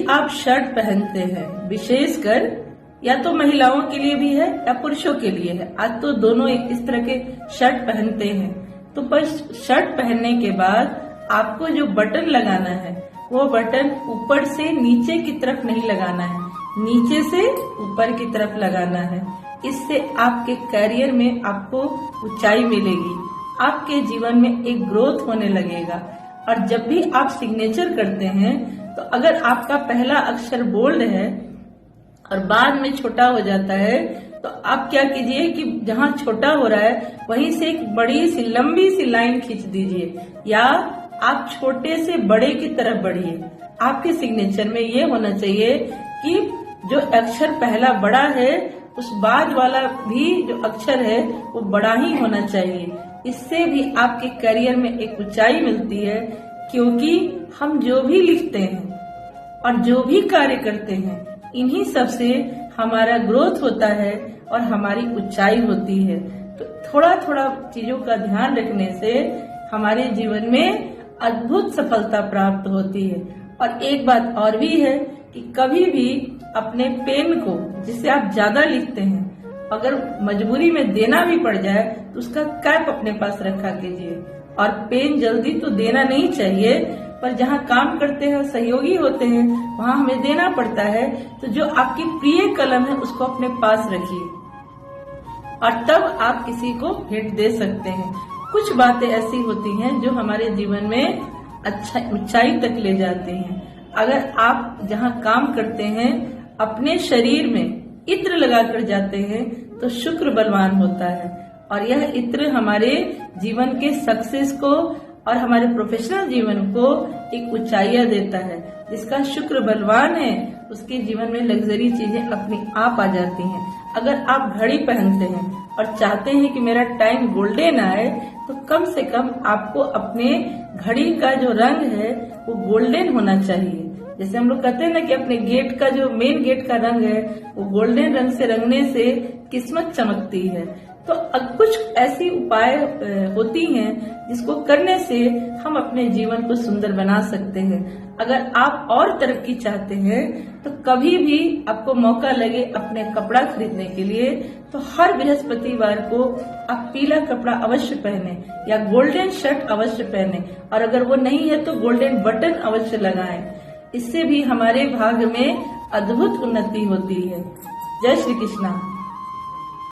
आप शर्ट पहनते हैं, विशेषकर या तो महिलाओं के लिए भी है या पुरुषों के लिए है, आज तो दोनों एक इस तरह के शर्ट पहनते हैं, तो बस शर्ट पहनने के बाद आपको जो बटन लगाना है वो बटन ऊपर से नीचे की तरफ नहीं लगाना है, नीचे से ऊपर की तरफ लगाना है। इससे आपके करियर में आपको ऊंचाई मिलेगी, आपके जीवन में एक ग्रोथ होने लगेगा। और जब भी आप सिग्नेचर करते हैं तो अगर आपका पहला अक्षर बोल्ड है और बाद में छोटा हो जाता है तो आप क्या कीजिए कि जहाँ छोटा हो रहा है वहीं से एक बड़ी सी लंबी सी लाइन खींच दीजिए, या आप छोटे से बड़े की तरफ बढ़िए। आपके सिग्नेचर में ये होना चाहिए कि जो अक्षर पहला बड़ा है उस बाद वाला भी जो अक्षर है वो बड़ा ही होना चाहिए। इससे भी आपके करियर में एक ऊंचाई मिलती है, क्योंकि हम जो भी लिखते हैं और जो भी कार्य करते हैं इन्हीं सब से हमारा ग्रोथ होता है और हमारी ऊंचाई होती है। तो थोड़ा थोड़ा चीजों का ध्यान रखने से हमारे जीवन में अद्भुत सफलता प्राप्त होती है। और एक बात और भी है कि कभी भी अपने पेन को, जिससे आप ज्यादा लिखते हैं, अगर मजबूरी में देना भी पड़ जाए तो उसका कैप अपने पास रखा कीजिए। और पेन जल्दी तो देना नहीं चाहिए, पर जहाँ काम करते हैं सहयोगी होते हैं वहाँ हमें देना पड़ता है, तो जो आपकी प्रिय कलम है उसको अपने पास रखिए और तब आप किसी को भेंट दे सकते हैं। कुछ बातें ऐसी होती हैं जो हमारे जीवन में अच्छा ऊंचाई तक ले जाती हैं। अगर आप जहाँ काम करते हैं अपने शरीर में इत्र लगाकर जाते हैं तो शुक्र बलवान होता है, और यह इत्र हमारे जीवन के सक्सेस को और हमारे प्रोफेशनल जीवन को एक ऊंचाइयां देता है। जिसका शुक्र बलवान है उसके जीवन में लग्जरी चीजें अपने आप आ जाती हैं। अगर आप घड़ी पहनते हैं और चाहते हैं कि मेरा टाइम गोल्डन आए, तो कम से कम आपको अपने घड़ी का जो रंग है वो गोल्डन होना चाहिए। जैसे हम लोग कहते हैं ना कि अपने गेट का जो मेन गेट का रंग है वो गोल्डन रंग से रंगने से किस्मत चमकती है। तो कुछ ऐसी उपाय होती हैं जिसको करने से हम अपने जीवन को सुंदर बना सकते हैं। अगर आप और तरक्की चाहते हैं तो कभी भी आपको मौका लगे अपने कपड़ा खरीदने के लिए, तो हर बृहस्पतिवार को आप पीला कपड़ा अवश्य पहने या गोल्डन शर्ट अवश्य पहने, और अगर वो नहीं है तो गोल्डन बटन अवश्य लगाएं। इससे भी हमारे भाग्य में अद्भुत उन्नति होती है। जय श्री कृष्णा।